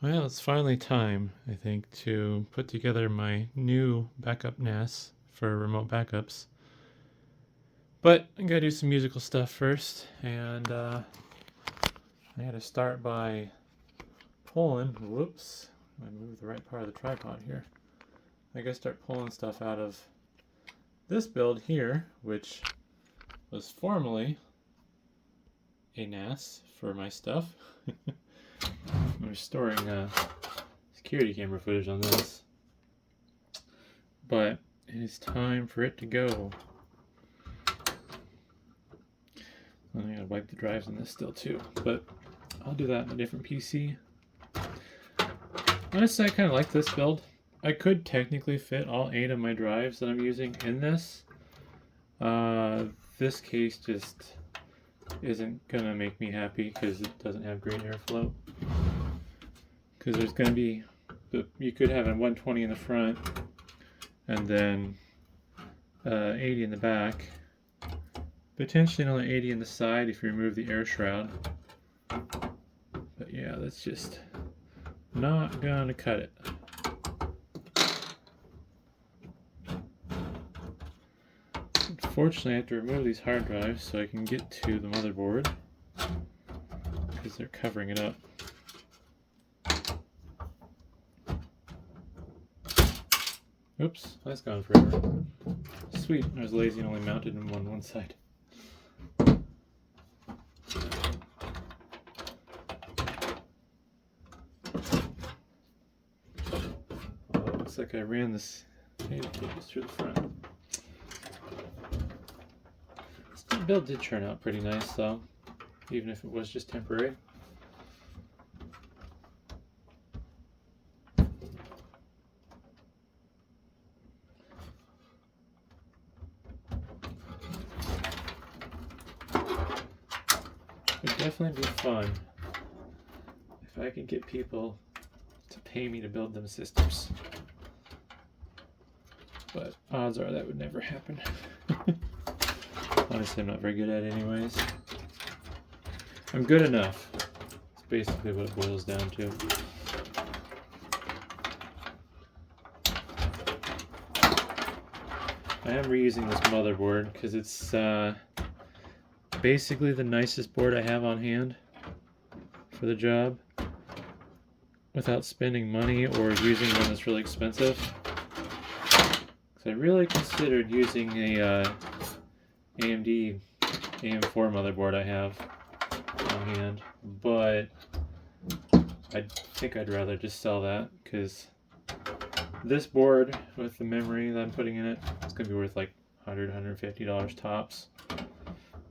Well, it's finally time, I think, to put together my new backup NAS for remote backups. But I gotta do some musical stuff first, and I gotta start by pulling. Whoops, I moved the right part of the tripod here. I gotta start pulling stuff out of this build here, which was formerly a NAS for my stuff. I'm storing security camera footage on this, but it is time for it to go. I gotta wipe the drives on this still too, but I'll do that in a different PC. Honestly, I kind of like this build. I could technically fit all 8 of my drives that I'm using in this. This case just isn't gonna make me happy because it doesn't have great airflow. Because there's gonna be, you could have a 120 in the front and then 80 in the back. Potentially another 80 in the side if you remove the air shroud. But yeah, that's just not gonna cut it. Unfortunately, I have to remove these hard drives so I can get to the motherboard because they're covering it up. Oops, that's gone forever. Sweet, I was lazy and only mounted them on one side. Well, it looks like I ran this data cables through the front. This build did turn out pretty nice though, even if it was just temporary. It would definitely be fun if I could get people to pay me to build them systems. But odds are that would never happen. Honestly, I'm not very good at it anyways. I'm good enough. It's basically what it boils down to. I am reusing this motherboard because it's basically the nicest board I have on hand for the job without spending money or using one that's really expensive. Because I really considered using a AMD AM4 motherboard I have on hand, but I think I'd rather just sell that because this board with the memory that I'm putting in it, it's going to be worth like $100, $150 tops.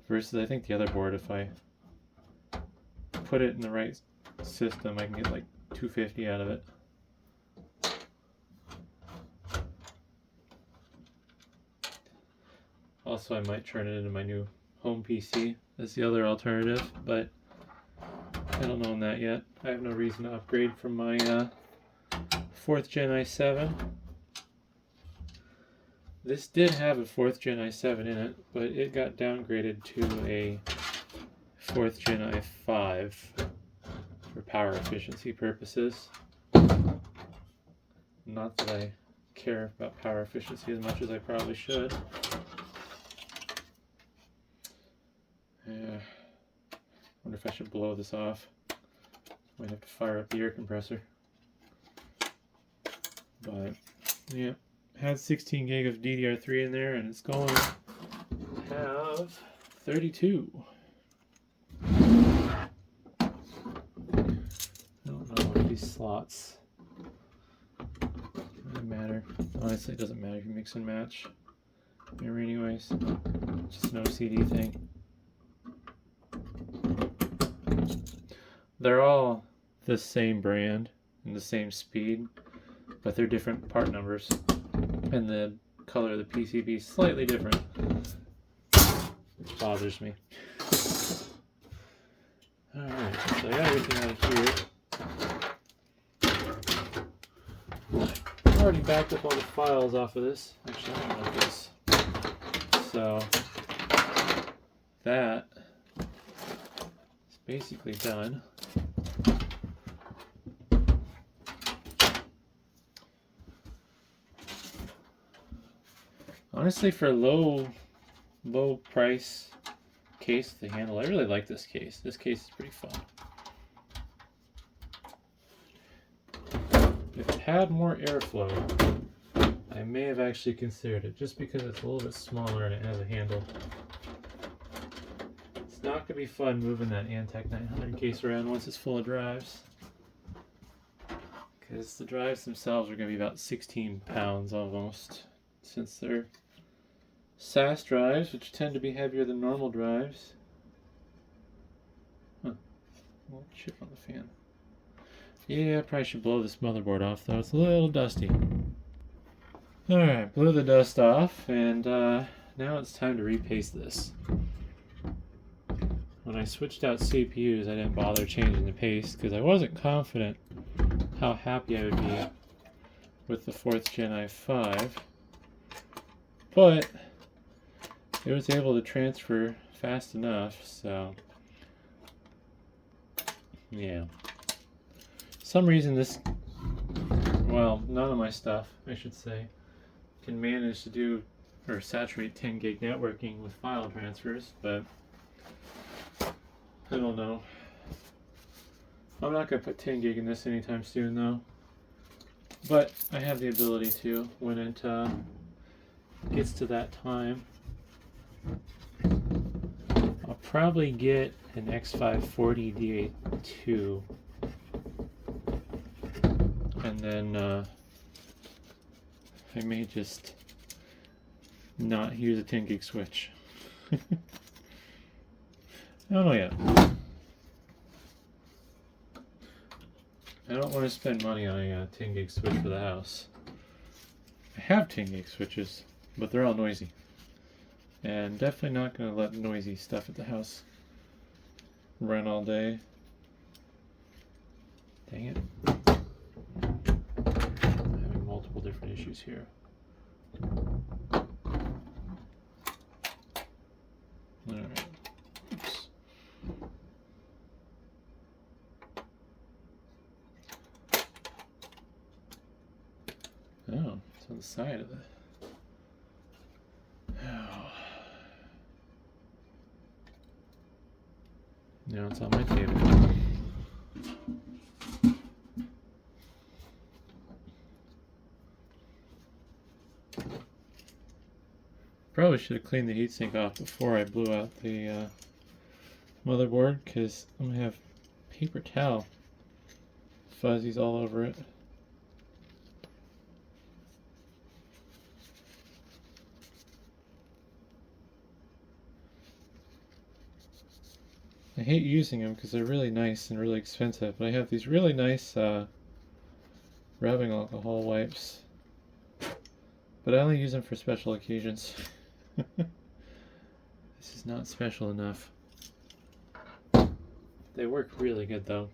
Versus I think the other board, if I put it in the right system, I can get like $250 out of it. Also, I might turn it into my new home PC as the other alternative, but I don't know on that yet. I have no reason to upgrade from my 4th Gen i7. This did have a 4th Gen i7 in it, but it got downgraded to a 4th Gen i5 for power efficiency purposes. Not that I care about power efficiency as much as I probably should. Yeah. Wonder if I should blow this off. Might have to fire up the air compressor. But yeah, had 16 gig of DDR3 in there, and it's going to have 32. I don't know if these slots really matter. Honestly, it doesn't matter if you mix and match memory anyways. Just no CD thing. They're all the same brand and the same speed, but they're different part numbers, and the color of the PCB is slightly different, which bothers me. Alright, so I got everything out of here. I've already backed up all the files off of this. Actually, I don't know this. So that is basically done. Honestly, for a low price case with the handle, I really like this case. This case is pretty fun. If it had more airflow, I may have actually considered it, just because it's a little bit smaller and it has a handle. It's not going to be fun moving that Antec 900 case around once it's full of drives, because the drives themselves are going to be about 16 pounds almost, since they're SAS drives, which tend to be heavier than normal drives. Huh. A little chip on the fan. Yeah, I probably should blow this motherboard off though, it's a little dusty. Alright, blew the dust off, and now it's time to repaste this. When I switched out CPUs, I didn't bother changing the paste because I wasn't confident how happy I would be with the 4th Gen i5. But it was able to transfer fast enough, so yeah. Some reason this, well, none of my stuff, I should say, can manage to do or saturate 10 gig networking with file transfers, but I don't know. I'm not going to put 10 gig in this anytime soon though, but I have the ability to when it gets to that time. I'll probably get an X540 D8-2, and then I may just not use a 10 gig switch. I don't know yet. I don't want to spend money on a 10 gig switch for the house. I have 10 gig switches, but they're all noisy. And definitely not going to let noisy stuff at the house run all day. Dang it. I'm having multiple different issues here. Alright. Oops. Oh, it's on the side of the... Oh. Now it's on my table. Probably should have cleaned the heatsink off before I blew out the motherboard, because I'm going to have paper towel fuzzies all over it. I hate using them because they're really nice and really expensive, but I have these really nice rubbing alcohol wipes, but I only use them for special occasions. This is not special enough. They work really good though.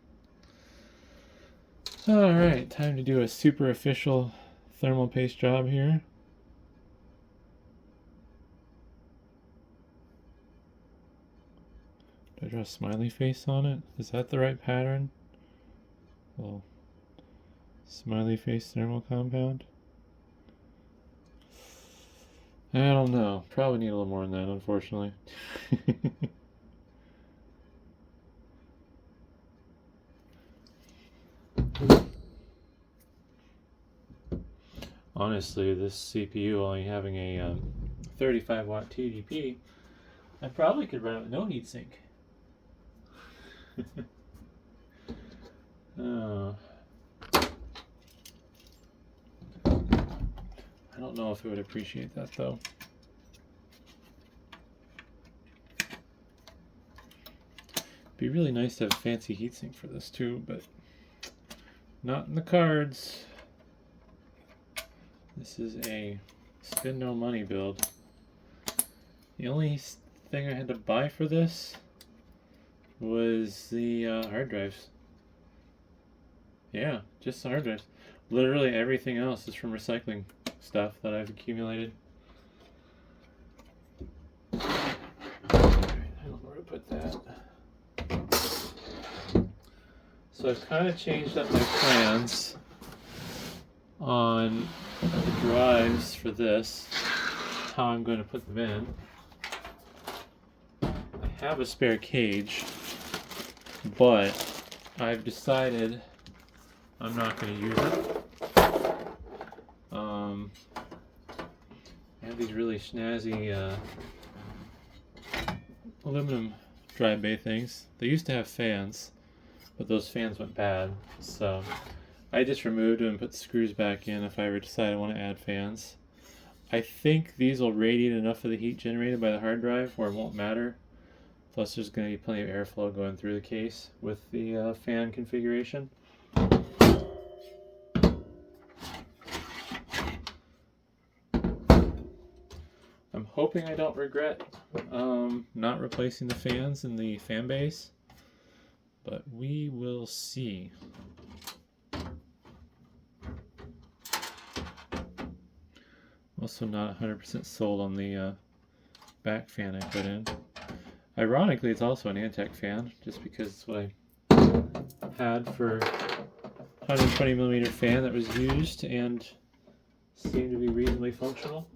Alright, time to do a super official thermal paste job here. Do I draw a smiley face on it? Is that the right pattern? Well, smiley face thermal compound? I don't know. Probably need a little more than that, unfortunately. Honestly, this CPU only having a 35 watt TDP, I probably could run it with no heatsink. Oh. I don't know if it would appreciate that though. It'd be really nice to have a fancy heatsink for this too, but not in the cards. This is a spend no money build. The only thing I had to buy for this was the hard drives. Yeah, just the hard drives. Literally everything else is from recycling stuff that I've accumulated. I don't know where to put that. So I've kind of changed up my plans on the drives for this. how I'm going to put them in. I have a spare cage, but I've decided I'm not going to use it. I have these really snazzy aluminum dry bay things. They used to have fans, but those fans went bad, so I just removed them and put the screws back in if I ever decide I want to add fans. I think these will radiate enough of the heat generated by the hard drive where it won't matter. Plus there's going to be plenty of airflow going through the case with the fan configuration. I'm hoping I don't regret not replacing the fans in the fan base, but we will see. Also not 100% sold on the back fan I put in. Ironically, it's also an Antec fan, just because it's what I had for 120mm fan that was used and seemed to be reasonably functional.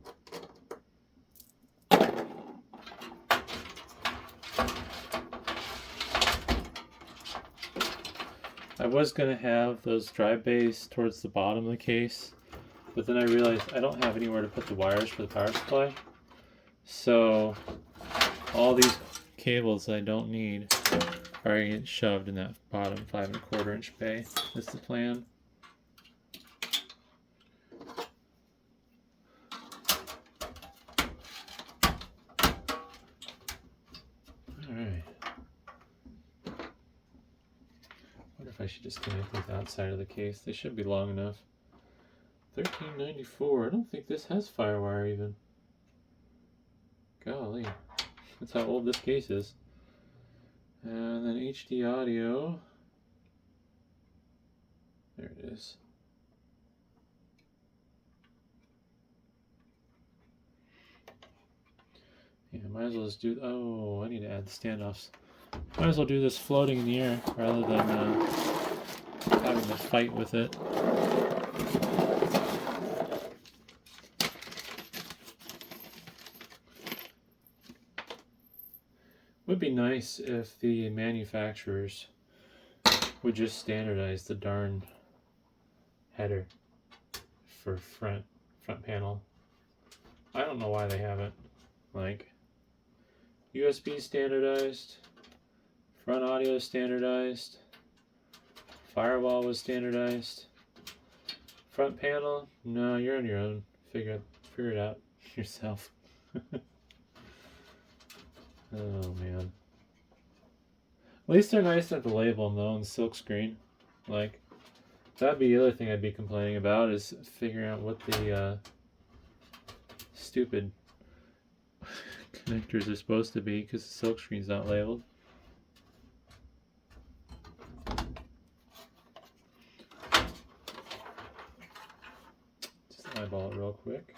I was going to have those drive bays towards the bottom of the case, but then I realized I don't have anywhere to put the wires for the power supply. So all these cables I don't need are going to get shoved in that bottom 5 1/4 inch bay. That's the plan. Alright. Wonder if I should just connect with the outside of the case. They should be long enough. $13.94. I don't think this has FireWire even. Golly. That's how old this case is. And then HD audio. There it is. Yeah, might as well just do. Oh, I need to add the standoffs. Might as well do this floating in the air rather than having to fight with it. Would be nice if the manufacturers would just standardize the darn header for front panel. I don't know why they haven't. Like, USB standardized, front audio standardized, firewall was standardized, front panel, no, you're on your own. Figure it out yourself. Oh man. At least they're nice enough to label them though in silkscreen. Like, that'd be the other thing I'd be complaining about, is figuring out what the stupid connectors are supposed to be because the silkscreen's not labeled. Just eyeball it real quick.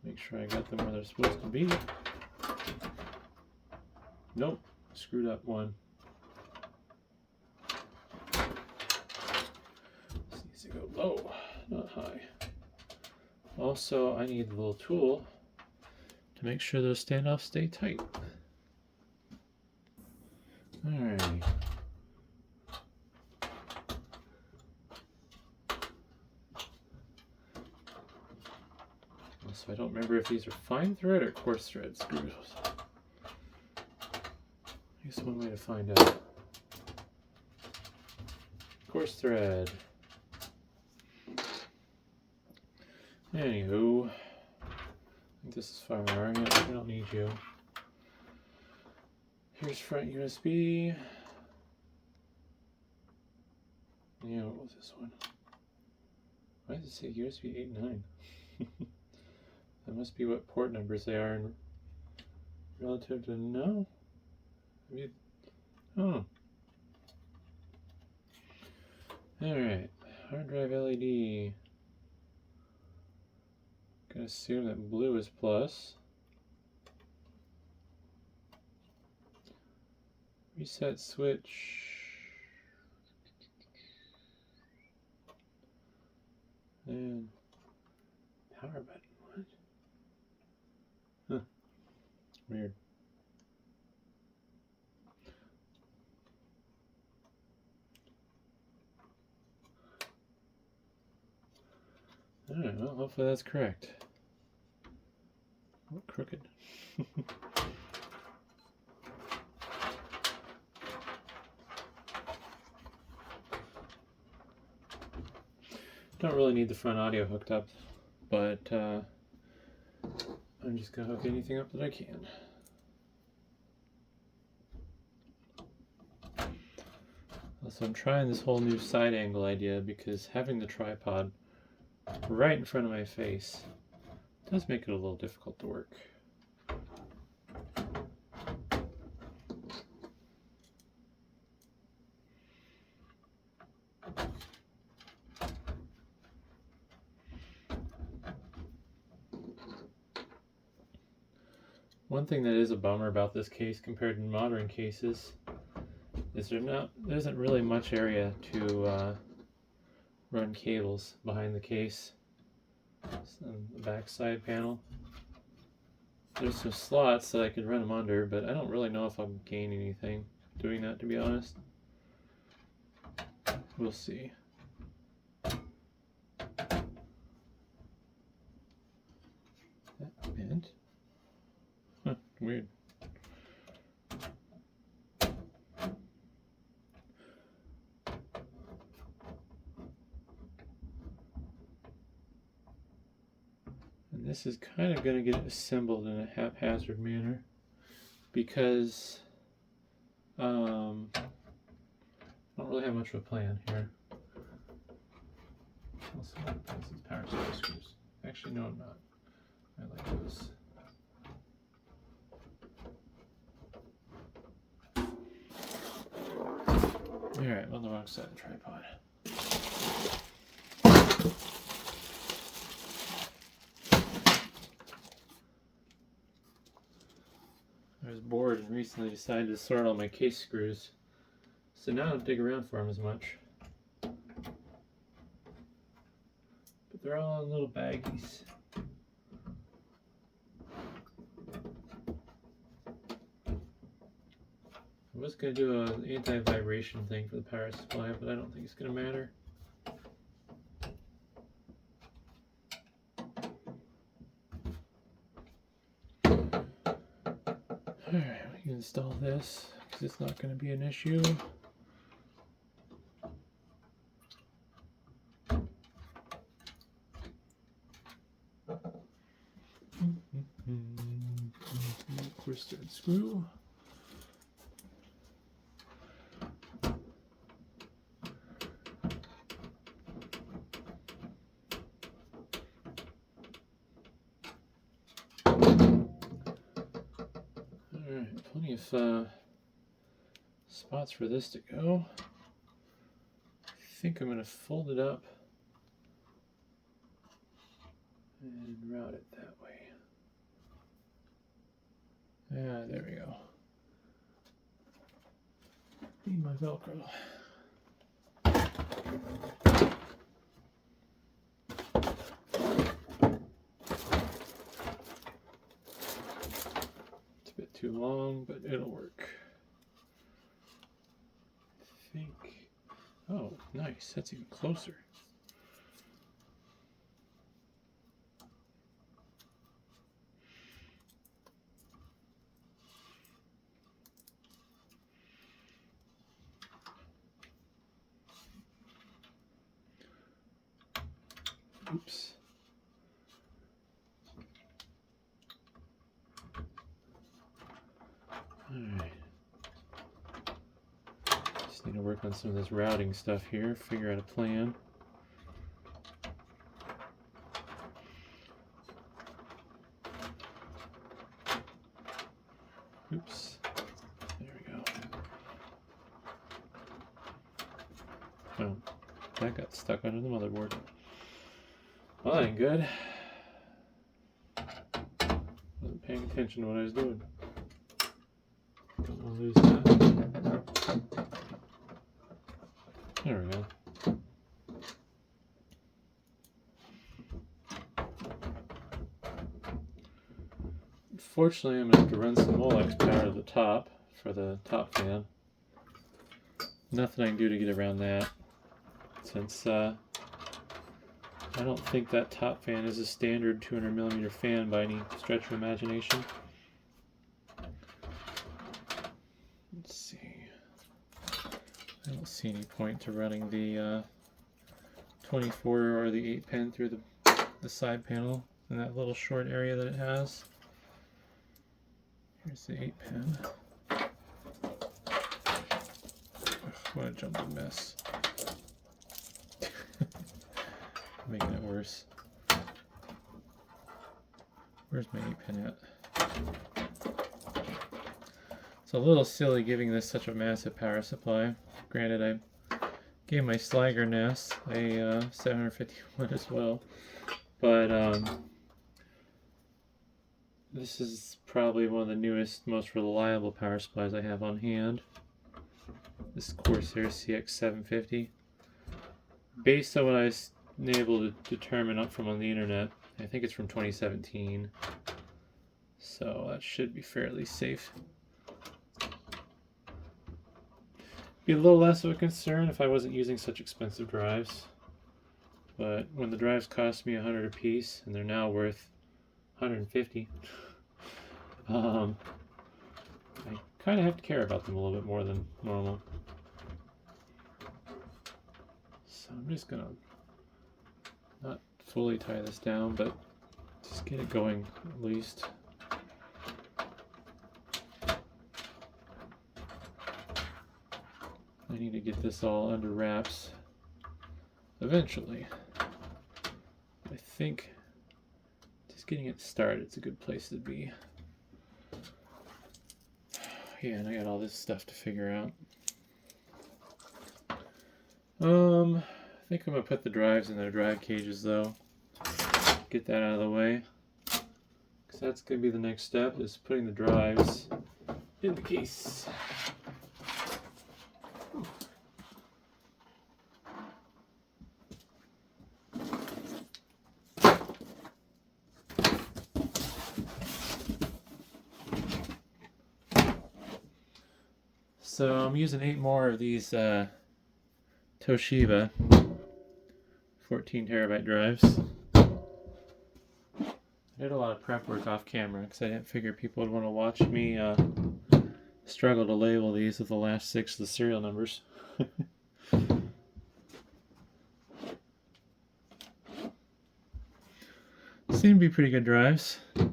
Make sure I got them where they're supposed to be. Nope, screwed up one. This needs to go low, not high. Also, I need the little tool to make sure those standoffs stay tight. Alright. So I don't remember if these are fine thread or coarse thread screws. I guess one way to find out. Coarse thread. Anywho, I think this is FireWire. Yeah, we don't need you. Here's front USB. Yeah, what was this one? Why does it say USB 8 and 9? That must be what port numbers they are in relative to no. Maybe, oh. Alright, hard drive LED. Gonna assume that blue is plus. Reset switch. And power button. What? Alright, well, hopefully that's correct. Oh, crooked. Don't really need the front audio hooked up, but I'm just going to hook anything up that I can. So I'm trying this whole new side angle idea because having the tripod right in front of my face does make it a little difficult to work. One thing that is a bummer about this case compared to modern cases is there isn't really much area to run cables behind the case. On the back side panel. There's some slots that I could run them under, but I don't really know if I'm gaining anything doing that, to be honest. We'll see. That bent? Huh, weird. And this is kind of going to get assembled in a haphazard manner because I don't really have much of a plan here. Also, this is power supply screws. Actually, no, I'm not. I like this. Alright, on the wrong side of the tripod. I was bored and recently decided to sort all my case screws, so now I don't dig around for them as much. But they're all in little baggies. I was going to do an anti-vibration thing for the power supply, but I don't think it's going to matter. Alright, we can install this because it's not going to be an issue. Corsair screw. Plenty of spots for this to go. I think I'm going to fold it up and route it that way. Yeah, there we go. Need my Velcro. Too long, but it'll work. I think. Oh, nice. That's even closer. Oops. Alright. Just need to work on some of this routing stuff here, figure out a plan. Oops. There we go. Oh, that got stuck under the motherboard. Well, that ain't good. Wasn't paying attention to what I was doing. Don't want to lose that. There we go. Unfortunately, I'm going to have to run some Molex power to the top for the top fan. Nothing I can do to get around that, since I don't think that top fan is a standard 200mm fan by any stretch of imagination. Let's see. I don't see any point to running the 24 or the 8 pin through the side panel in that little short area that it has. Here's the 8 pin. Ugh, what a jumbled mess. Making it worse. Where's my 8 pin at? It's a little silly giving this such a massive power supply. Granted, I gave my Sliger NAS a 751 as well, but this is probably one of the newest, most reliable power supplies I have on hand. This is Corsair CX750. Based on what I was able to determine up from on the internet, I think it's from 2017, so that should be fairly safe. Be a little less of a concern if I wasn't using such expensive drives, but when the drives cost me $100 a piece and they're now worth $150, I kind of have to care about them a little bit more than normal. So I'm just gonna not fully tie this down, but just get it going at least. I need to get this all under wraps eventually. I think just getting it started is a good place to be. Yeah, and I got all this stuff to figure out. I think I'm gonna put the drives in their drive cages though. Get that out of the way. Because that's gonna be the next step, is putting the drives in the case. So I'm using 8 more of these Toshiba 14TB drives. I did a lot of prep work off camera because I didn't figure people would want to watch me struggle to label these with the last 6 of the serial numbers. Seem to be pretty good drives. They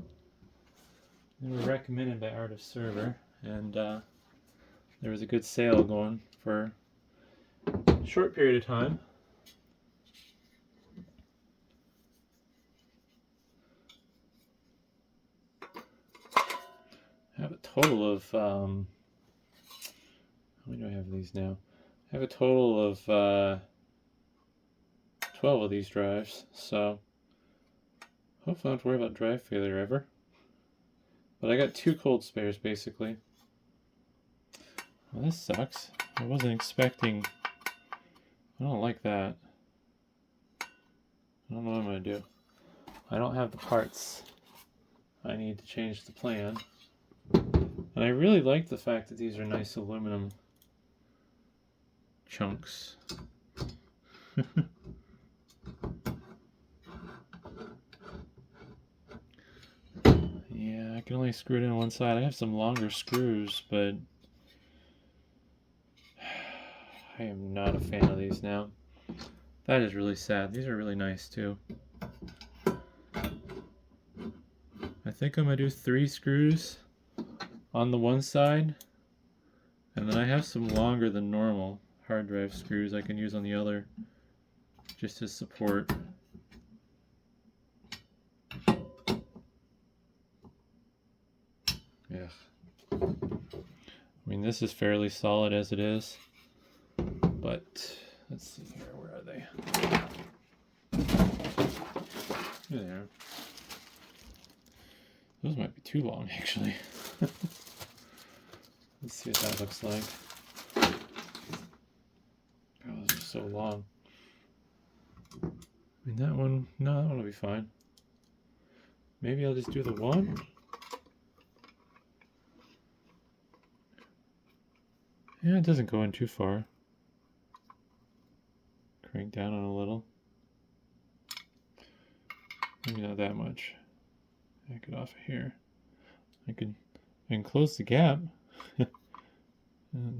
were recommended by Art of Server, and there was a good sale going for a short period of time. I have a total of, how many do I have of these now? I have a total of 12 of these drives, so hopefully I don't have to worry about drive failure ever. But I got 2 cold spares basically. Well, this sucks. I wasn't expecting... I don't like that. I don't know what I'm going to do. I don't have the parts I need to change the plan. And I really like the fact that these are nice aluminum chunks. Yeah, I can only screw it in one side. I have some longer screws, but I am not a fan of these now. That is really sad. These are really nice too. I think I'm going to do 3 screws on the one side, and then I have some longer than normal hard drive screws I can use on the other just to support. Yeah. I mean, this is fairly solid as it is, but let's see here, where are they? Here they are. Those might be too long, actually. Let's see what that looks like. Oh, those are so long. I mean, that one, no, that one will be fine. Maybe I'll just do the one. Yeah, it doesn't go in too far. Crank down on a little. Maybe not that much. Back it off of here. I can close the gap. It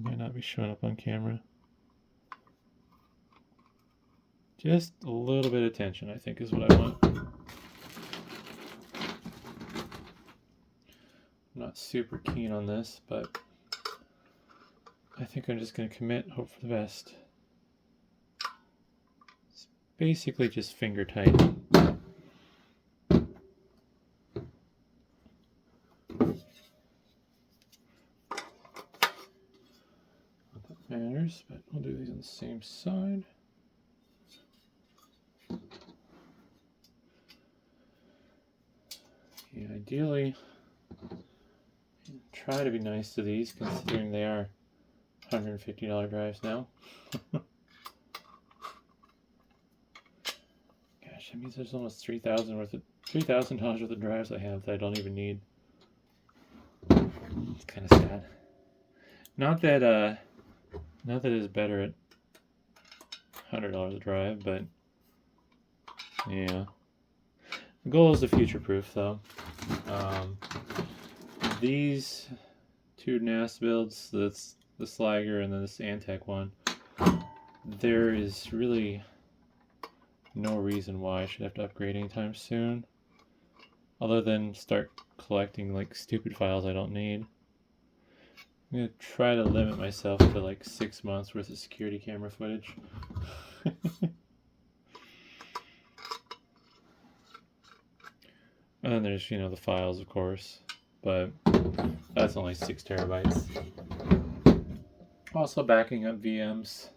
might not be showing up on camera. Just a little bit of tension, I think, is what I want. I'm not super keen on this, but I think I'm just going to commit, hope for the best. It's basically just finger tight. Matters, but we'll do these on the same side. Yeah, ideally, try to be nice to these, considering they are $150 drives now. Gosh, that means there's almost $3,000 worth of drives I have that I don't even need. It's kind of sad. Not that it's better at $100 a drive, but yeah. The goal is to future-proof, though. These two NAS builds, that's the Slagger and then this Antec one, there is really no reason why I should have to upgrade anytime soon, other than start collecting like stupid files I don't need. I'm going to try to limit myself to like 6 months worth of security camera footage. And then there's, you know, the files, of course, but that's only 6 terabytes. Also backing up VMs.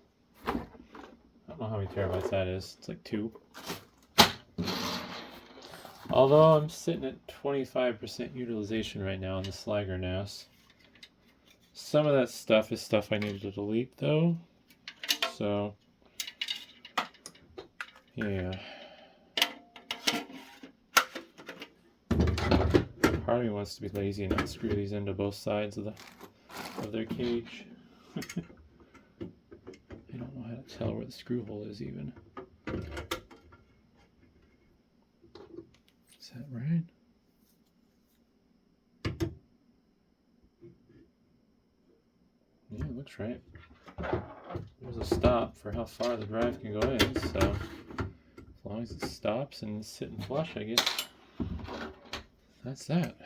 I don't know how many terabytes that is. It's like 2. Although I'm sitting at 25% utilization right now on the Slagger NAS. Some of that stuff is stuff I needed to delete, though. So, yeah. Part of me wants to be lazy and not screw these into both sides of their cage. I don't know how to tell where the screw hole is even. Is that right? Yeah, it looks right. There's a stop for how far the drive can go in, so as long as it stops and is sitting flush, I guess that's that.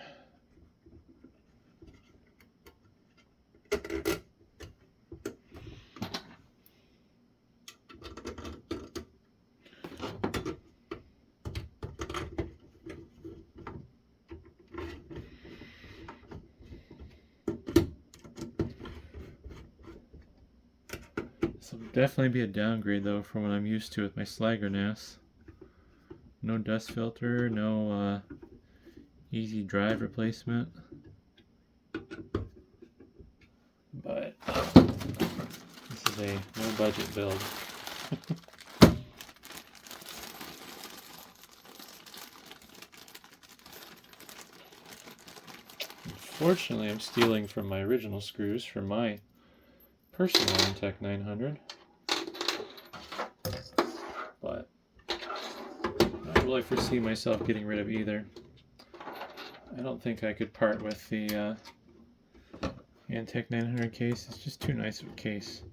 This will definitely be a downgrade though from what I'm used to with my Slagger NAS. No dust filter, no easy drive replacement. But this is a no budget build. Unfortunately, I'm stealing from my original screws from my personal Antec 900, but I don't really foresee myself getting rid of either. I don't think I could part with the Antec 900 case. It's just too nice of a case.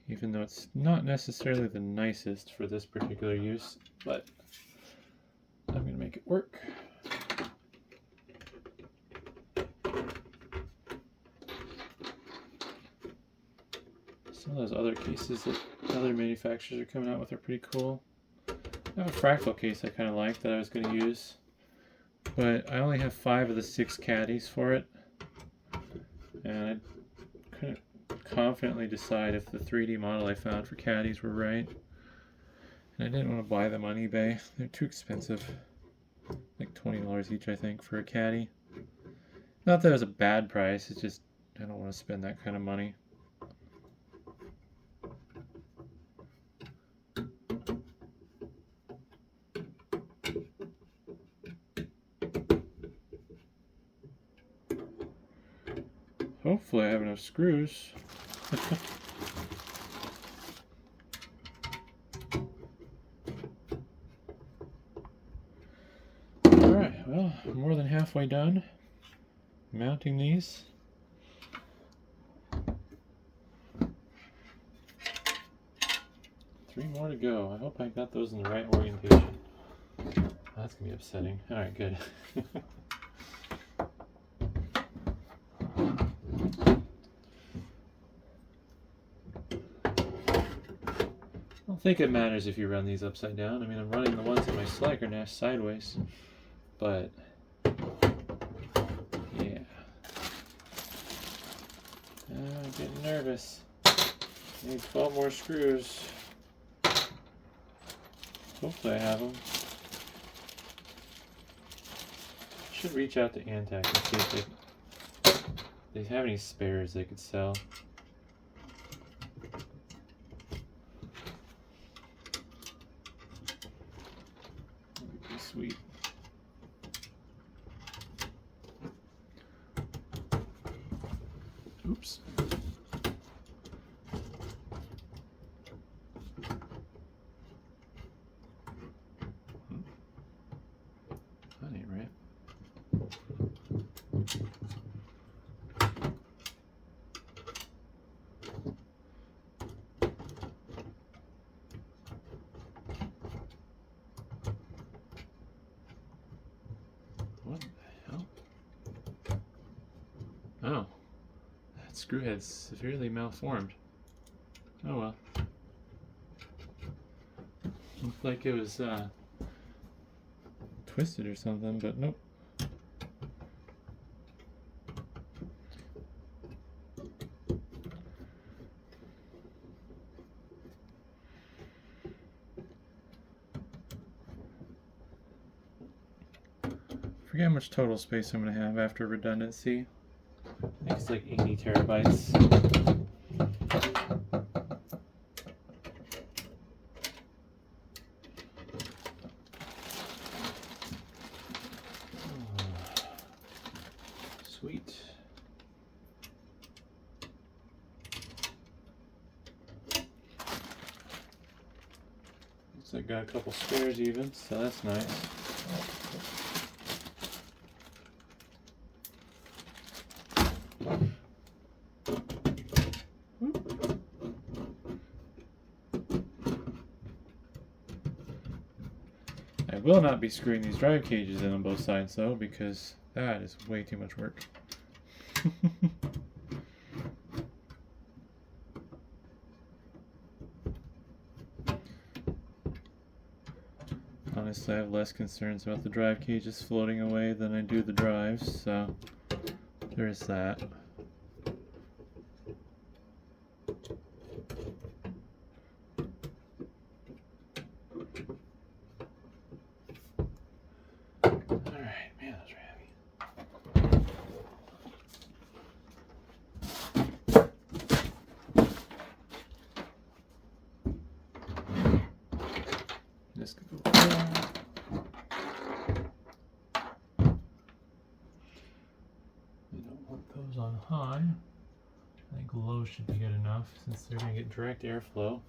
Even though it's not necessarily the nicest for this particular use, but I'm going to make it work. Some of those other cases that other manufacturers are coming out with are pretty cool. I have a fractal case I kind of like that I was going to use, but I only have 5 of the 6 caddies for it, and I couldn't confidently decide if the 3D model I found for caddies were right, and I didn't want to buy them on eBay. They're too expensive, like $20 each I think for a caddy. Not that it was a bad price, it's just I don't want to spend that kind of money. Hopefully I have enough screws. halfway done mounting these. Three more to go. I hope I got those in the right orientation. That's gonna be upsetting. All right, good. I don't think it matters if you run these upside down. I mean, I'm running the ones in my Slacker NAS sideways, but yeah. I'm getting nervous. Need 12 more screws. Hopefully I have them. Should reach out to Antec and see if they have any spares they could sell. That would be sweet. Oops. That ain't right. What the hell? Oh, that screw head's severely malformed. Oh well. Looked like it was twisted or something, but nope. Forget how much total space I'm going to have after redundancy. I think it's like 80 terabytes. Sweet. Looks like I got a couple spares even, so that's nice. I will not be screwing these drive cages in on both sides though, because that is way too much work. Honestly, I have less concerns about the drive cages floating away than I do the drives, so there is that. Alright, man, those are heavy. This could go there. We don't want those on high. I think low should be good enough since they're going to get direct airflow.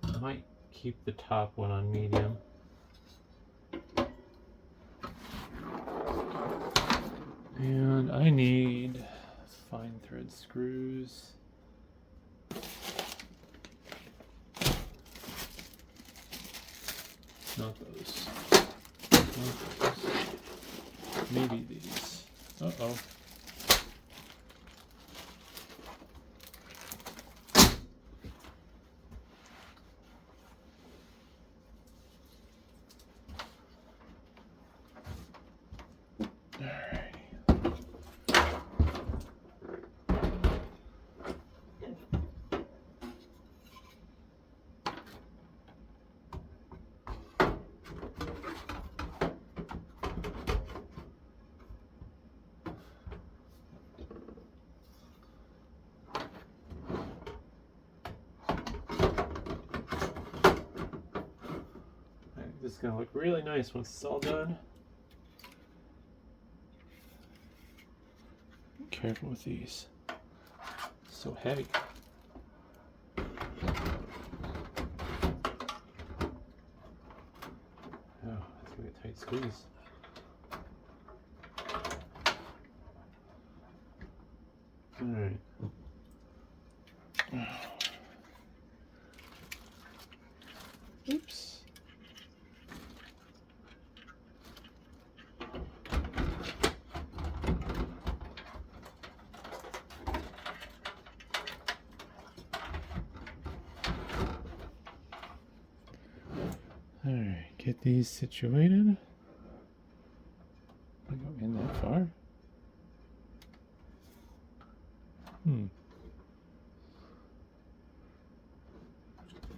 I might keep the top one on medium. And I need fine thread screws. Not those. Not those. Maybe these. Uh-oh. This is going to look really nice once it's all done. Careful with these. So heavy. please. Alright. Oops. Alright, get these situated. I go in that far? What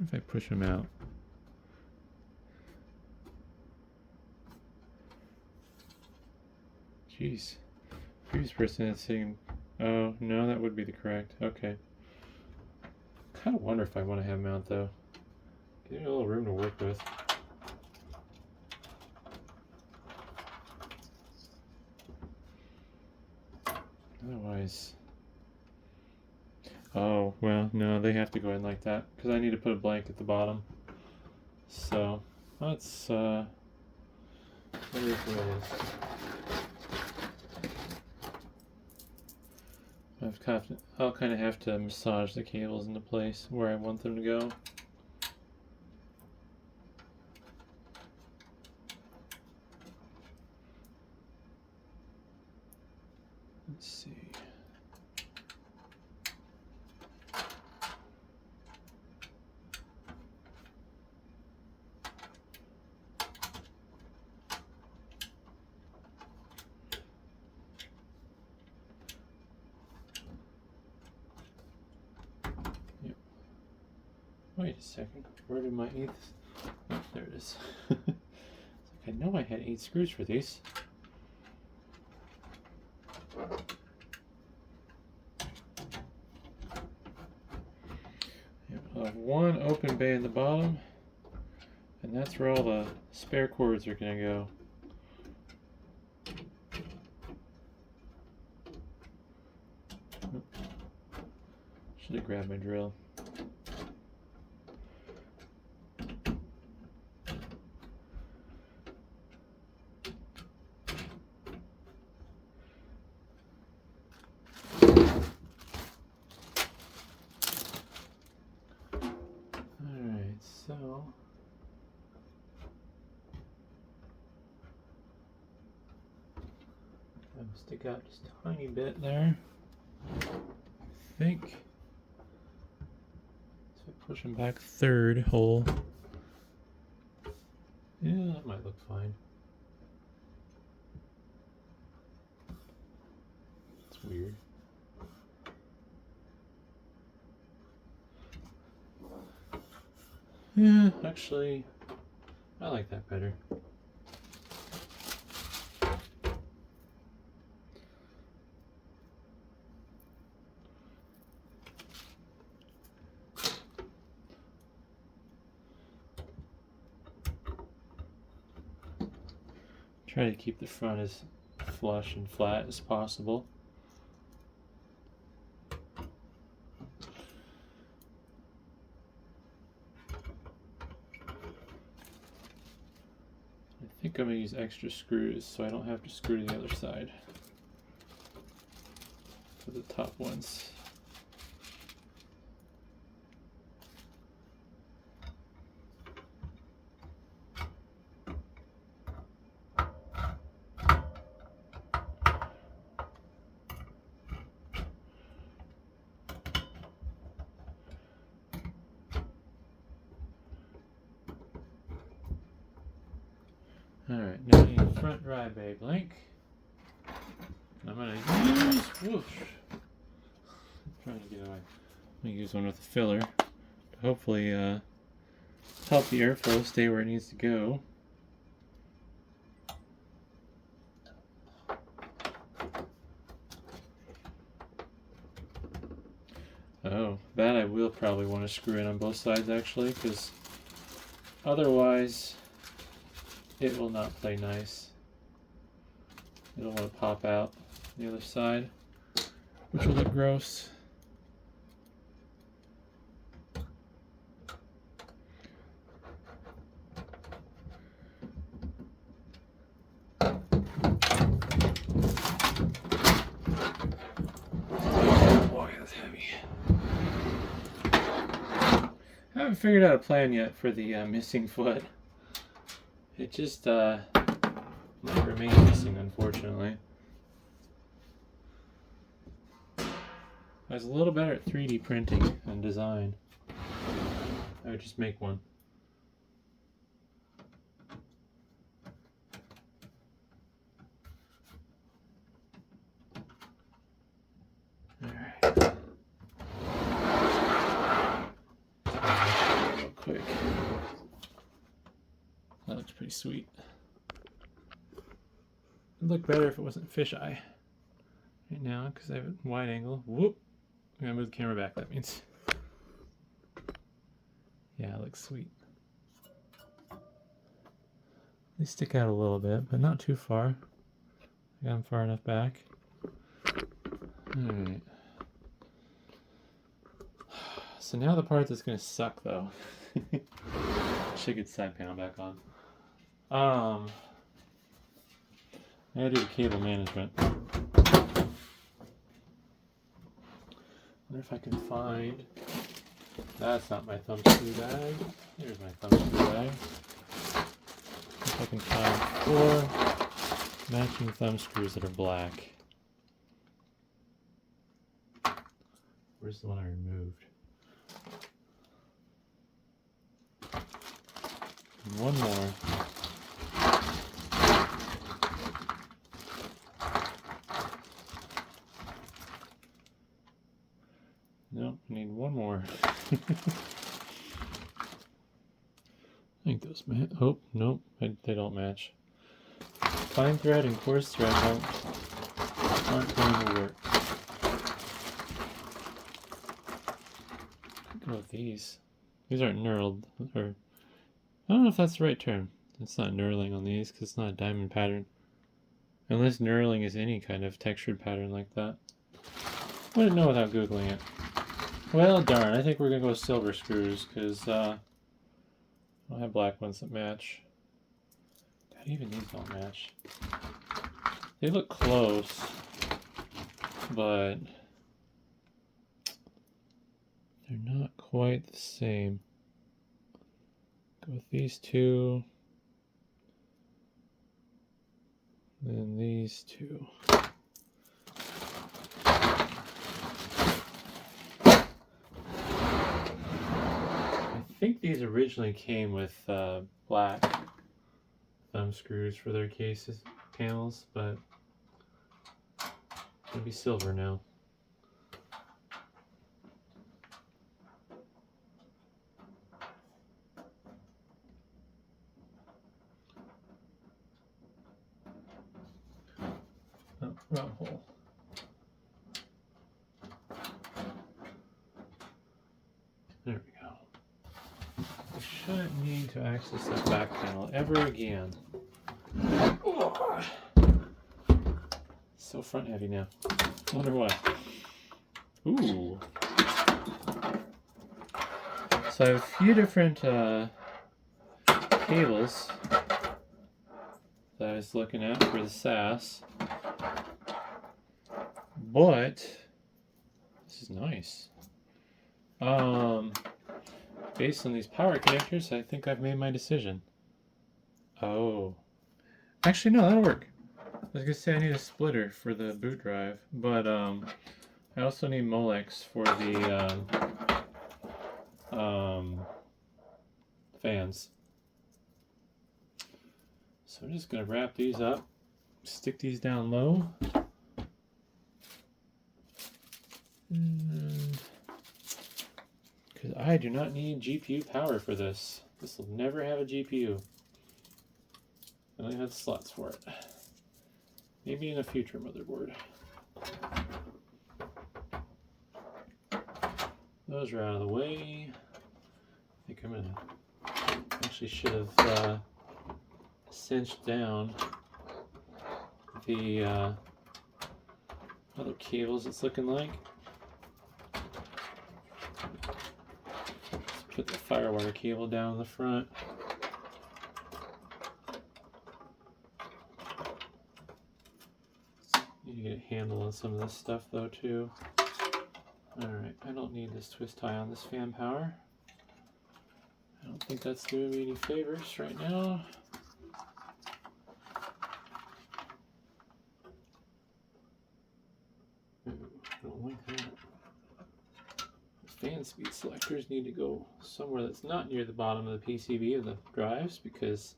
if I push them out? Jeez. Previous person is saying, oh, no, that would be the correct. Okay. Kind of wonder if I want to have mount though. Give me a little room to work with. Otherwise, oh, well, no, they have to go in like that because I need to put a blank at the bottom. So let's, what is it? I'll kind of have to massage the cables into place where I want them to go. Let's see. Yep. Wait a second. Where did my 8th? Oh, there it is. It's like I know I had 8 screws for these. I'll have one open bay in the bottom, and that's where all the spare cords are going to go. Should have grabbed my drill. So I'm gonna stick out just a tiny bit there. I think. So push them back 3rd hole. Yeah, that might look fine. It's weird. Yeah, actually, I like that better. Try to keep the front as flush and flat as possible. I think I'm going to use extra screws so I don't have to screw to the other side for the top ones. Alright, now I need a front dry bay blank. I'm going to use, whoosh, I'm trying to get away. I'm going to use one with a filler to hopefully help the airflow stay where it needs to go. Oh, that I will probably want to screw in on both sides actually, because otherwise it will not play nice. It'll want to pop out the other side, which will look gross. figured out a plan yet for the missing foot. It just might remain missing, unfortunately. I was a little better at 3D printing and design. I would just make one. Alright. Real quick. That looks pretty sweet. It'd look better if it wasn't fisheye right now because I have a wide angle. Whoop! I'm gonna move the camera back, that means. Yeah, it looks sweet. They stick out a little bit, but not too far. I got them far enough back. Alright. So now the part that's gonna suck though. Should get the side panel back on. I gotta do the cable management. Wonder if I can find. That's not my thumb screw bag. Here's my thumb screw bag. If I can find 4 matching thumb screws that are black. Where's the one I removed? And one more. Nope, I need one more. I think those match. Oh, nope, they don't match. Fine thread and coarse thread aren't going to work. Go with these. These aren't knurled, or I don't know if that's the right term. It's not knurling on these because it's not a diamond pattern. Unless knurling is any kind of textured pattern like that. Wouldn't know without Googling it. Well, darn, I think we're going to go with silver screws, because I don't have black ones that match. God, even these don't match. They look close, but they're not quite the same. Go with these two, then these two. I think these originally came with black thumb screws for their cases panels, but it'll be silver now. Oh, wrong hole. There we go. I shouldn't need to access that back panel ever again. So front heavy now. Wonder why. Ooh. So I have a few different cables that I was looking at for the SAS. But this is nice. Based on these power connectors, I think I've made my decision. Oh. Actually, no, that'll work. I was gonna say I need a splitter for the boot drive, but I also need Molex for the fans. So I'm just gonna wrap these up, stick these down low, and because I do not need GPU power for this. This will never have a GPU. I don't even have the slots for it. Maybe in a future motherboard. Those are out of the way. I think I'm gonna actually should have cinched down the other cables it's looking like. Let's put the firewire cable down the front. Need to get a handle on some of this stuff though too. Alright, I don't need this twist tie on this fan power. I don't think that's doing me any favors right now. I don't like that. Fan speed selectors need to go somewhere that's not near the bottom of the PCB of the drives because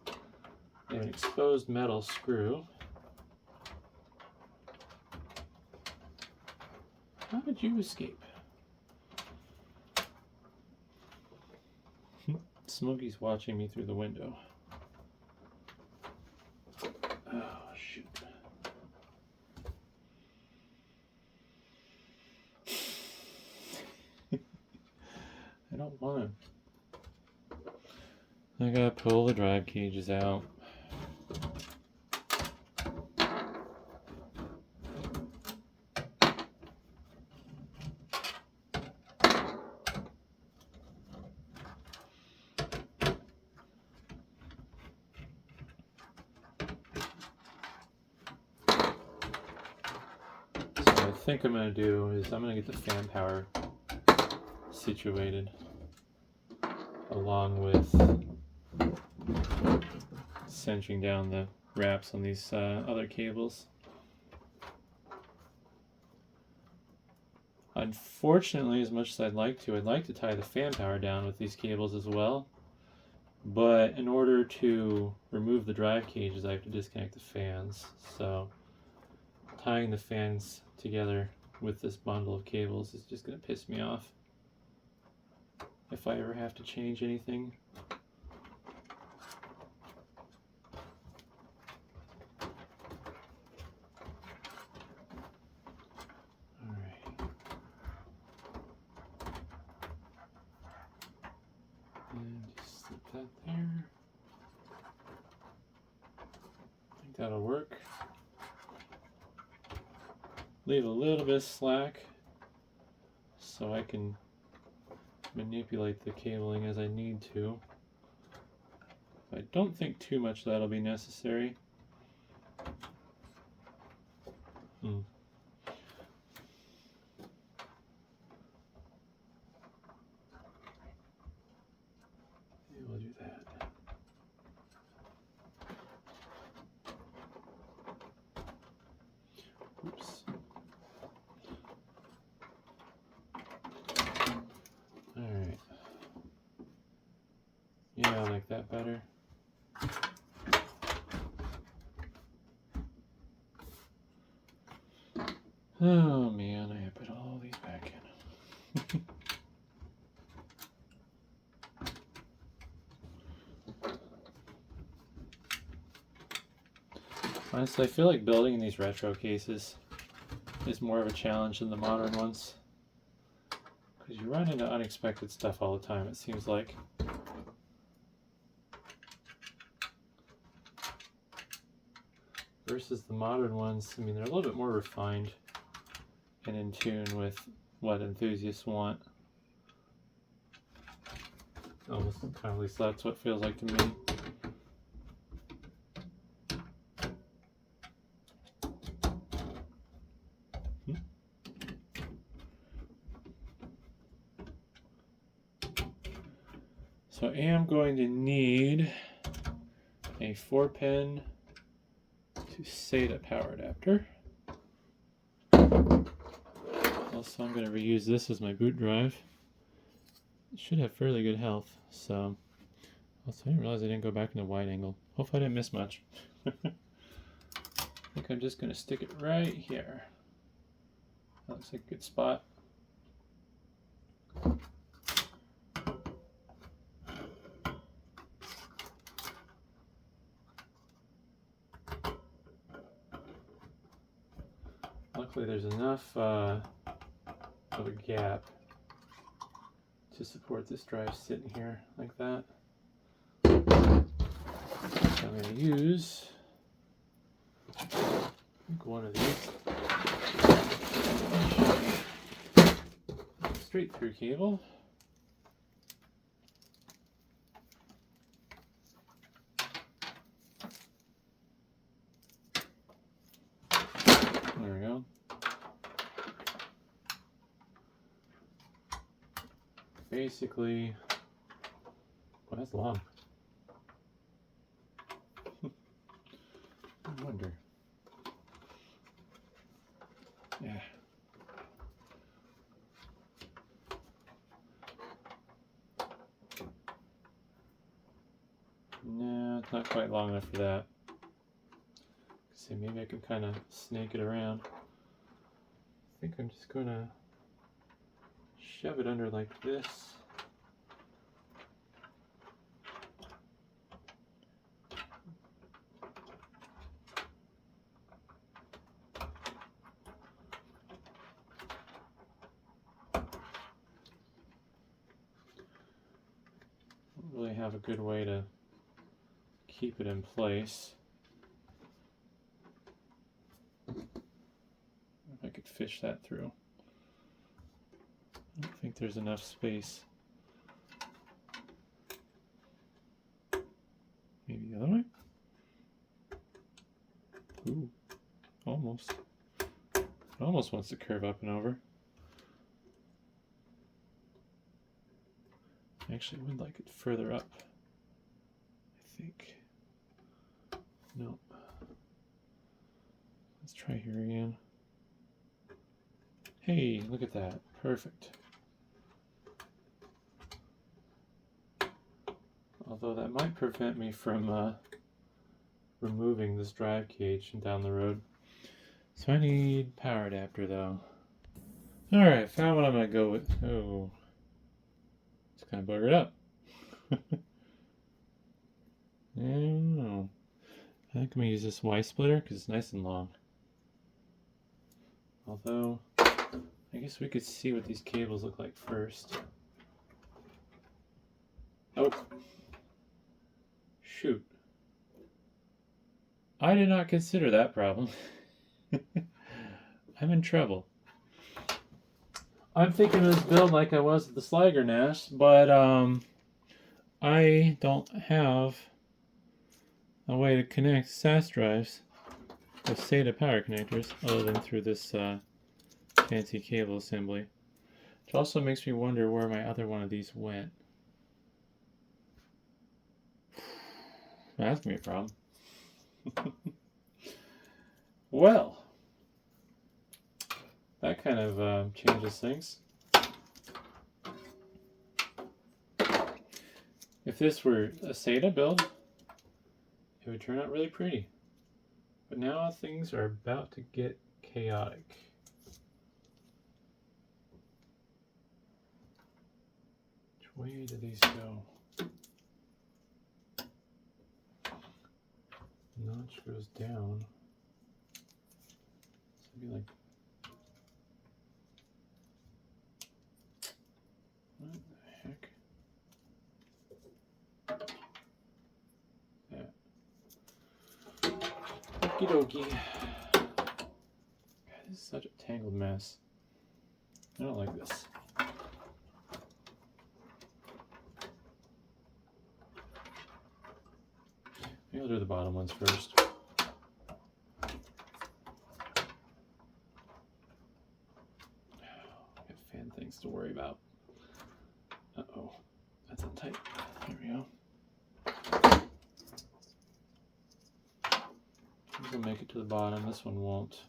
they have an exposed metal screw. How did you escape? Smokey's watching me through the window. Oh, shoot. I don't want to. I gotta pull the drive cages out. I think I'm going to do is I'm going to get the fan power situated along with cinching down the wraps on these other cables. Unfortunately, as much as I'd like to tie the fan power down with these cables as well, but in order to remove the drive cages I have to disconnect the fans, so tying the fans together with this bundle of cables is just going to piss me off if I ever have to change anything. Alright. And just slip that there. I think that'll work. Leave a little bit of slack so I can manipulate the cabling as I need to. I don't think too much that'll be necessary. Maybe we'll do that. Oops. Alright. Yeah, I like that better. Oh man, I have put all these back in. Honestly, I feel like building these retro cases is more of a challenge than the modern ones. Because you run into unexpected stuff all the time, it seems like. Versus the modern ones, I mean, they're a little bit more refined and in tune with what enthusiasts want. Almost kind of, at least that's what it feels like to me. So I am going to need a 4-pin to SATA power adapter. Also, I'm going to reuse this as my boot drive. It should have fairly good health, so also I didn't realize I didn't go back into wide angle. Hopefully I didn't miss much. I think I'm just going to stick it right here. That looks like a good spot. Luckily there's enough of a gap to support this drive sitting here like that. So I'm going to use, I think, one of these straight through cable. There we go. Basically, Well, that's long. I wonder. Yeah. No, it's not quite long enough for that. See, maybe I can kind of snake it around. I think I'm just going to shove it under like this. Don't really have a good way to keep it in place. If I could fish that through. I don't think there's enough space. Maybe the other way? Ooh, almost. It almost wants to curve up and over. I actually would like it further up, I think. No. Let's try here again. Hey, look at that. Perfect. Although that might prevent me from removing this drive cage down the road. So I need power adapter though. Alright, found what I'm going to go with. Oh, it's kind of buggered up. I don't know. I think I'm going to use this Y splitter because it's nice and long. Although, I guess we could see what these cables look like first. Oh. Shoot. I did not consider that problem. I'm in trouble. I'm thinking of this build like I was at the Sliger NAS, but I don't have a way to connect SAS drives with SATA power connectors other than through this fancy cable assembly. Which also makes me wonder where my other one of these went. That's gonna be a problem. Well, that kind of changes things. If this were a SATA build, it would turn out really pretty. But now things are about to get chaotic. Which way do these go? Notch goes down. So it'd be like, what the heck? That. Okie dokie. God, this is such a tangled mess. I don't like this. Maybe I'll do the bottom ones first. Got fan things to worry about. Uh-oh, that's untight. There we go. This will make it to the bottom. This one won't.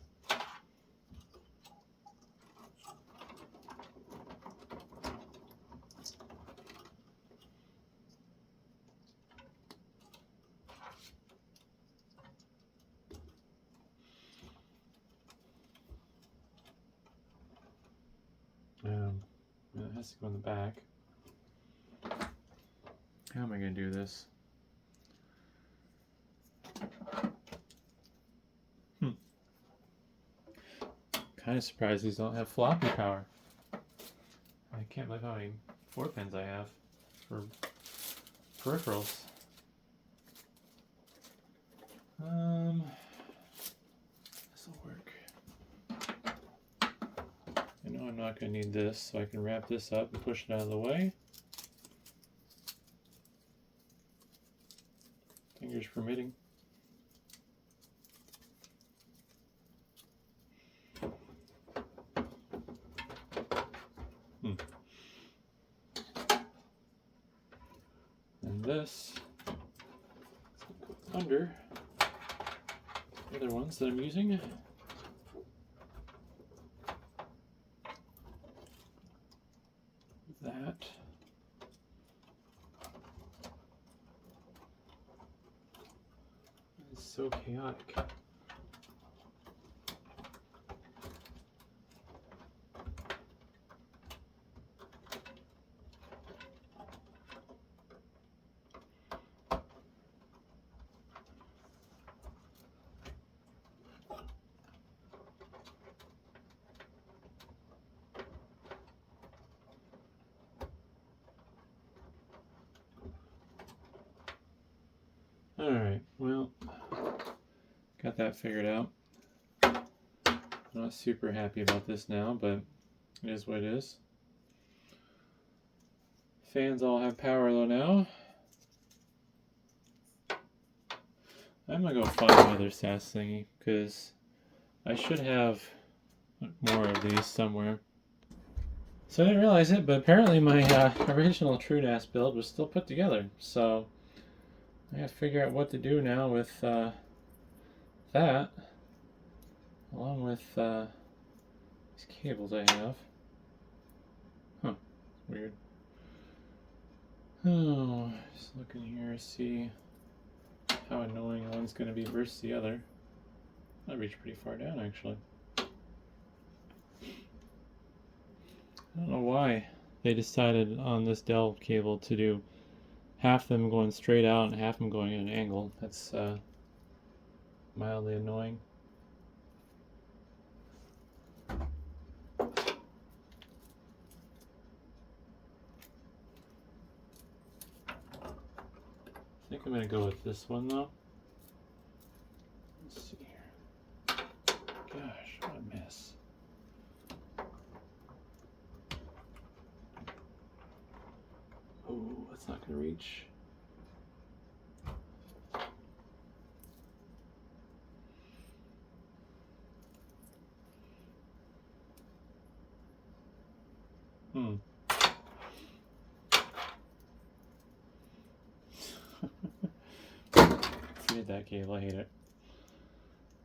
It has to go in the back. How am I going to do this? Kind of surprised these don't have floppy power. I can't believe how many 4 pins I have for peripherals. This will work. I know I'm not going to need this, so I can wrap this up and push it out of the way. Fingers permitting. And this under the other ones that I'm using. That. It's so chaotic. Alright, well, got that figured out. Not super happy about this now, but it is what it is. Fans all have power though now. I'm gonna go find another SAS thingy, because I should have more of these somewhere. So I didn't realize it, but apparently my original TrueNAS build was still put together, so I have to figure out what to do now with that, along with these cables I have. Huh, weird. Oh, just looking here to see how annoying one's going to be versus the other. I reached pretty far down, actually. I don't know why they decided on this Dell cable to do half them going straight out and half them going at an angle. That's mildly annoying. I think I'm going to go with this one though. Let's see here. Gosh, what a mess. Oh, that's not going to reach. Forget that cable, I hate it.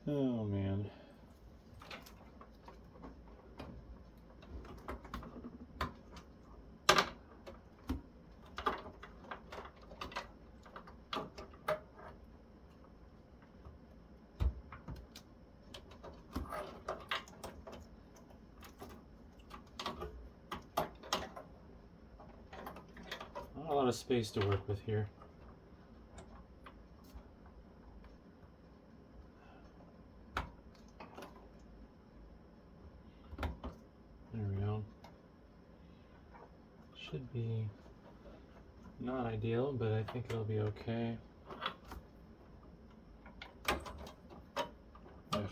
Oh man. Not a lot of space to work with here. There we go. Should be not ideal, but I think it'll be okay. Ugh.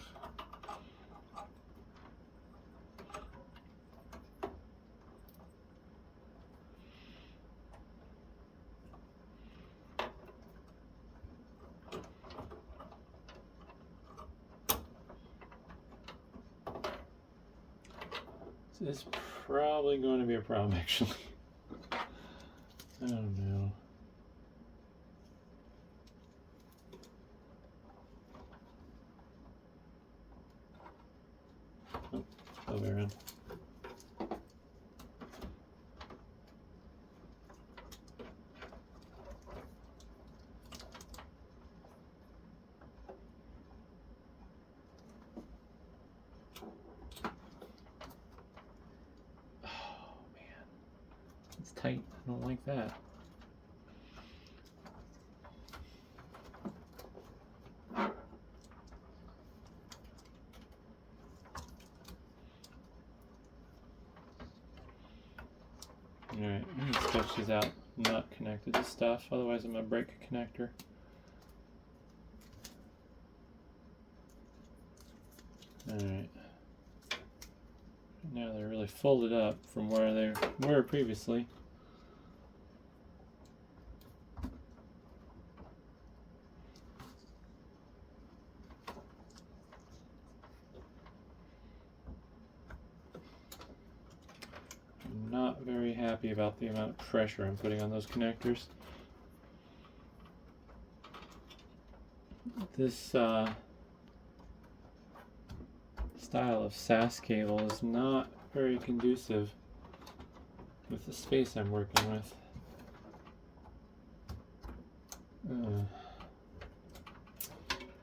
This is probably going to be a problem, actually. I don't know. Oh, other way around. Tight. I don't like that. Alright, I need to switch these out, not connected to stuff, otherwise I'm going to break a connector. Alright. Now they're really folded up from where they were previously. I'm not very happy about the amount of pressure I'm putting on those connectors. this style of SAS cable is not very conducive with the space I'm working with.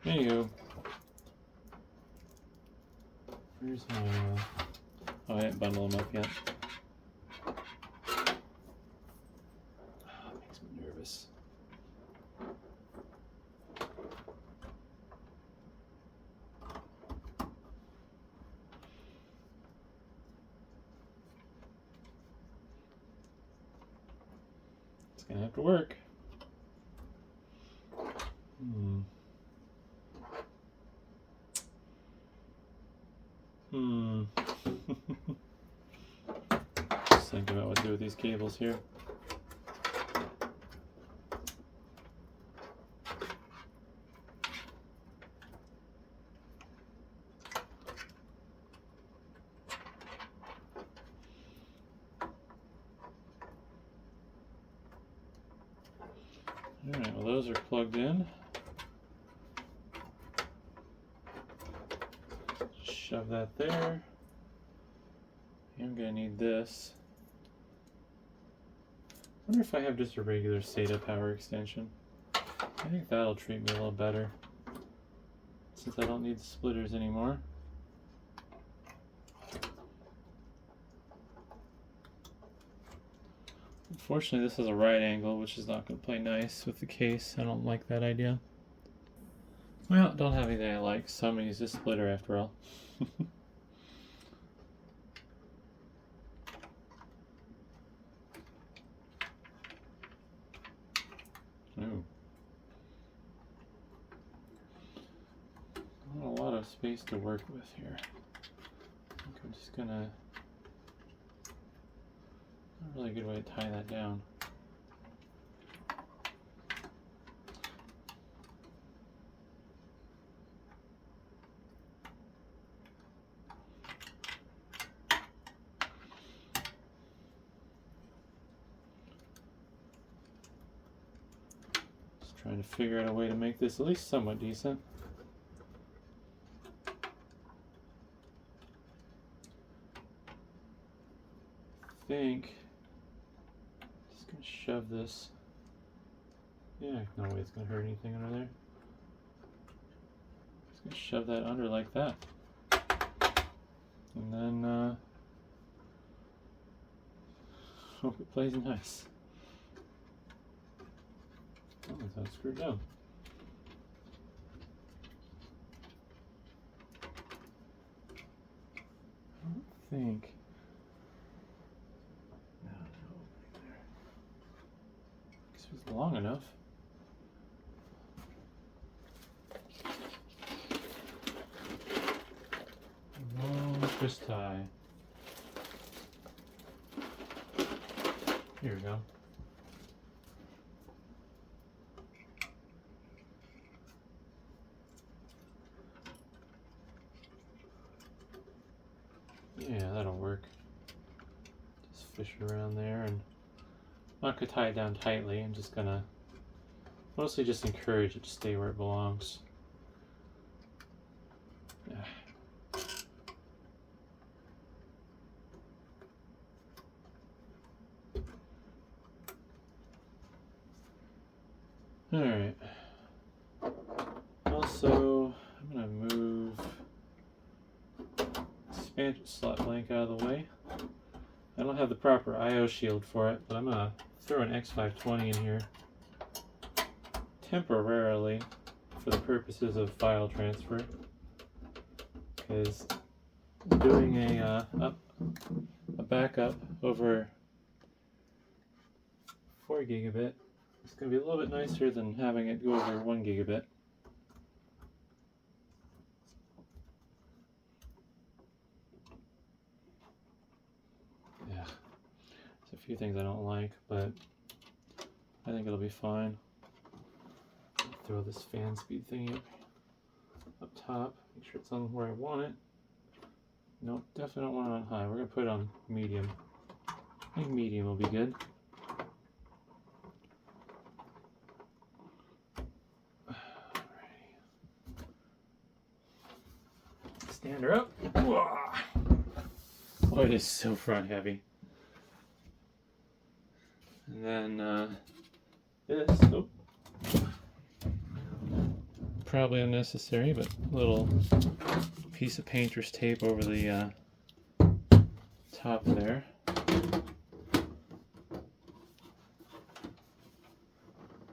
Anywho, where's my, oh, I didn't bundle them up yet. Oh, it makes me nervous. It's gonna have to work. Just think about what to do with these cables here. Alright, well those are plugged in. Shove that there. I'm gonna need this. I wonder if I have just a regular SATA power extension. I think that'll treat me a little better, since I don't need the splitters anymore. Unfortunately, this is a right angle, which is not going to play nice with the case. I don't like that idea. Well, don't have anything I like, so I'm going to use this splitter after all. Ooh. Not a lot of space to work with here. I think I'm just going to... Not really a good way to tie that down. Trying to figure out a way to make this at least somewhat decent. I think just gonna shove this. Yeah, no way it's gonna hurt anything under there. Just gonna shove that under like that, and then hope it plays nice. Oh, it's not screwed down. I don't think. No opening there. Guess it was long enough. Long twist tie. Here we go. Yeah, that'll work. Just fish it around there, and I'm not gonna tie it down tightly. I'm just gonna mostly just encourage it to stay where it belongs. Yeah. All right. Also, I'm gonna move expansion slot blank out of the way. I don't have the proper I/O shield for it, but I'm gonna throw an X520 in here temporarily for the purposes of file transfer, because doing a backup over 4 gigabit is going to be a little bit nicer than having it go over 1 gigabit. Yeah, there's a few things I don't like, but I think it'll be fine. Throw this fan speed thingy up top, make sure it's on where I want it. Nope, definitely don't want it on high. We're going to put it on medium. I think medium will be good. Alrighty. stand her up. Oh, it is so front heavy. And then this, oh, probably unnecessary, but a little piece of painter's tape over the top there.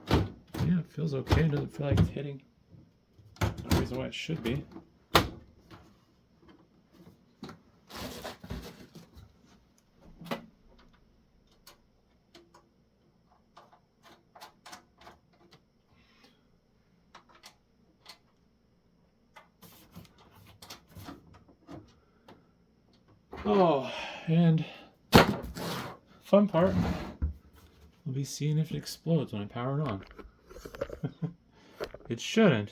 Yeah, it feels okay. It doesn't feel like it's hitting. No reason why it should be. Oh, and fun part, we'll be seeing if it explodes when I power it on. It shouldn't,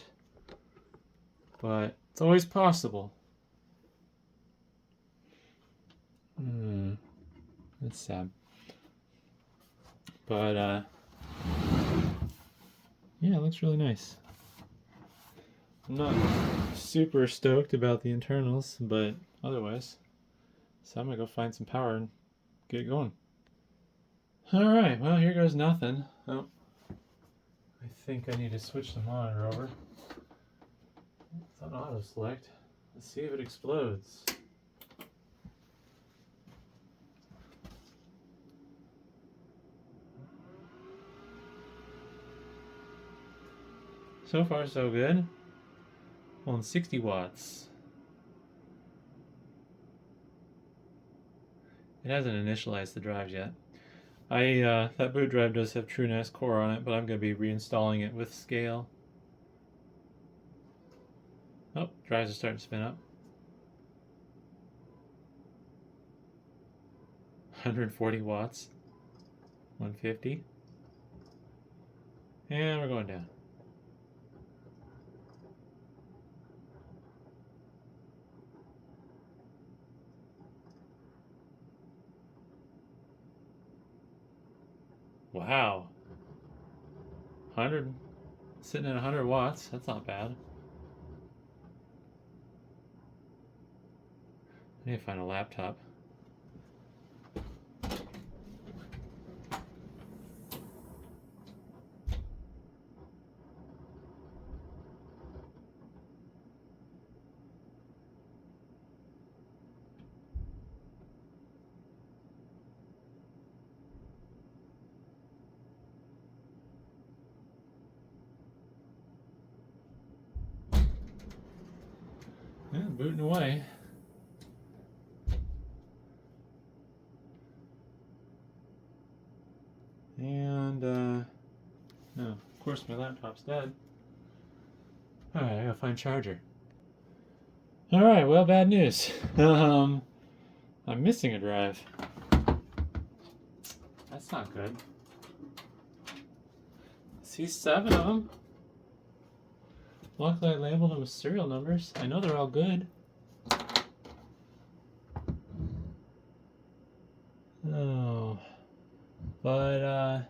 but it's always possible. That's sad. But, yeah, it looks really nice. I'm not super stoked about the internals, but otherwise. So I'm gonna go find some power and get it going. Alright, well, here goes nothing. Oh, I think I need to switch the monitor over. It's on auto select. Let's see if it explodes. So far, so good. On 60 watts. It hasn't initialized the drives yet. That boot drive does have true NAS core on it, but I'm going to be reinstalling it with scale. Oh, drives are starting to spin up. 140 watts. 150. And we're going down. Wow. 100, sitting at 100 watts. That's not bad. I need to find a laptop. Yeah, booting away. And, no, of course my laptop's dead. Alright, I gotta find charger. Alright, well, bad news. I'm missing a drive. That's not good. I see 7 of them. Luckily I labeled them with serial numbers. I know they're all good. Oh. But,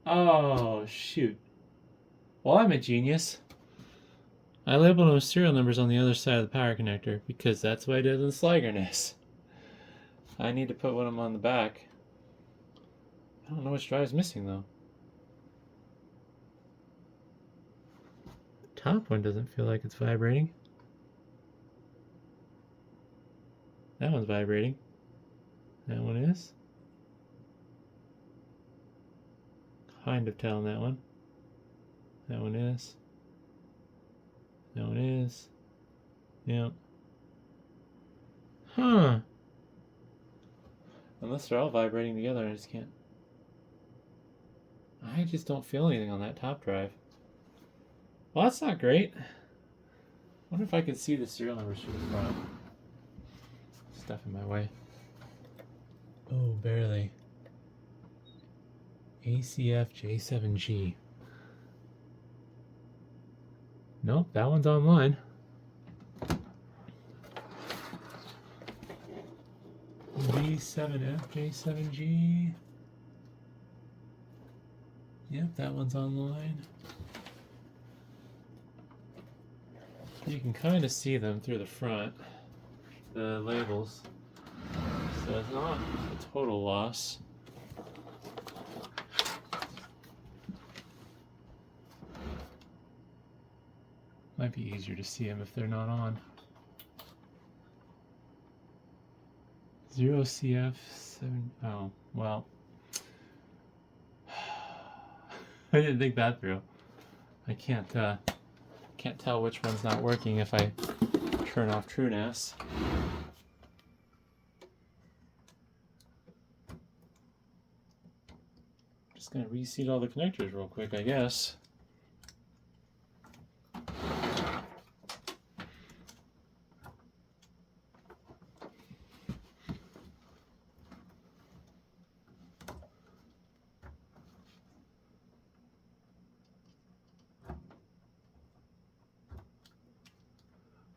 oh, shoot. Well, I'm a genius. I labeled them with serial numbers on the other side of the power connector because that's what I did with the Sliger NAS. I need to put one of them on the back. I don't know which drive's missing, though. The top one doesn't feel like it's vibrating. That one's vibrating. That one is. Kind of telling that one. That one is. That one is. Yep. Huh. Unless they're all vibrating together, I just can't. I just don't feel anything on that top drive. Well, that's not great. Wonder if I could see the serial numbers through the front. Stuff in my way. Oh, barely. ACF J7G. Nope, that one's online. B7F J7G. Yep, that one's online. You can kind of see them through the front, the labels, so it's not a total loss. Might be easier to see them if they're not on. 0CF7, oh, well. I didn't think that through. I can't tell which one's not working if I turn off TrueNAS. Just gonna reseat all the connectors real quick, I guess.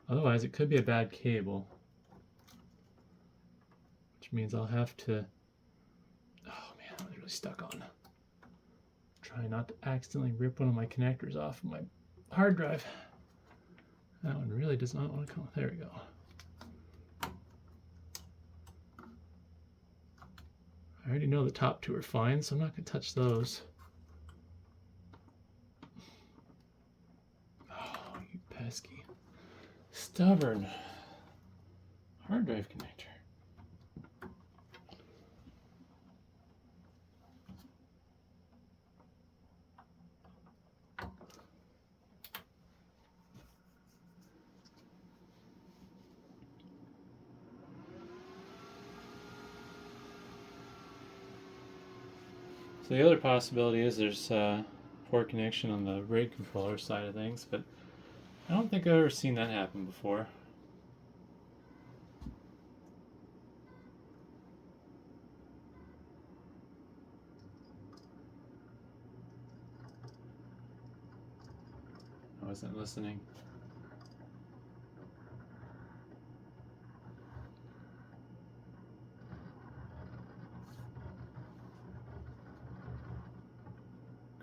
Otherwise, it could be a bad cable, which means I'll have to, oh man, I was really stuck on. Try not to accidentally rip one of my connectors off of my hard drive. That one really does not want to come, there we go. I already know the top two are fine, so I'm not going to touch those. Oh, you pesky. Stubborn hard drive connector. So the other possibility is there's poor connection on the RAID controller side of things, but I don't think I've ever seen that happen before. I wasn't listening.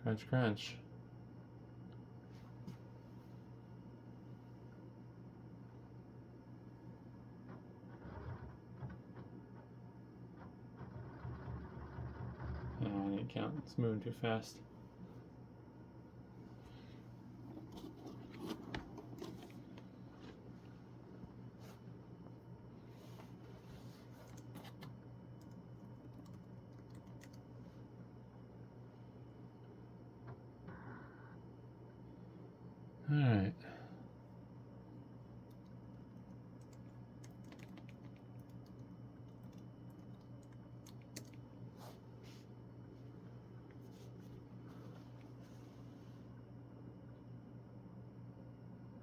Crunch, crunch. I didn't count. It's moving too fast. All right.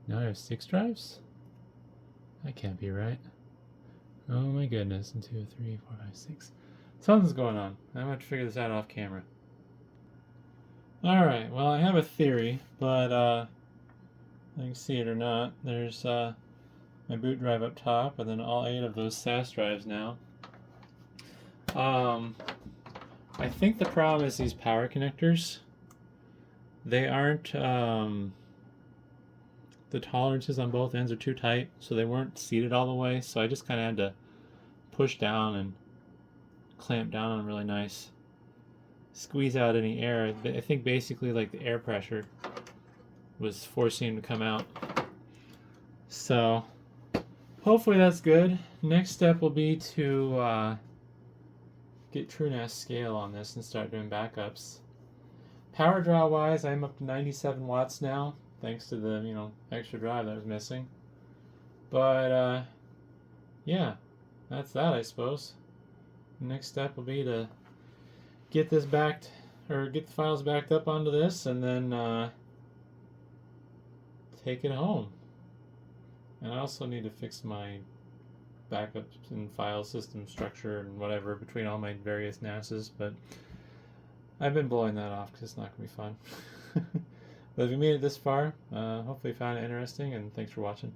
Now I have 6 drives? That can't be right. Oh my goodness. 1, 2, 3, 4, 5, 6. Something's going on. I'm gonna have to figure this out off camera. Alright, well I have a theory, but you can see it or not. There's my boot drive up top, and then all 8 of those SAS drives now. I think the problem is these power connectors. They aren't, the tolerances on both ends are too tight, so they weren't seated all the way, so I just kind of had to push down and clamp down on them really nice. Squeeze out any air. I think basically like the air pressure was forcing them to come out. So hopefully that's good. Next step will be to get TrueNAS scale on this and start doing backups. Power draw wise, I'm up to 97 watts now, thanks to the extra drive that was missing. But yeah, that's that, I suppose. The next step will be to get this backed, or get the files backed up onto this, and then take it home. And I also need to fix my backups and file system structure and whatever between all my various NASs, but I've been blowing that off because it's not going to be fun. But if you made it this far, hopefully you found it interesting, and thanks for watching.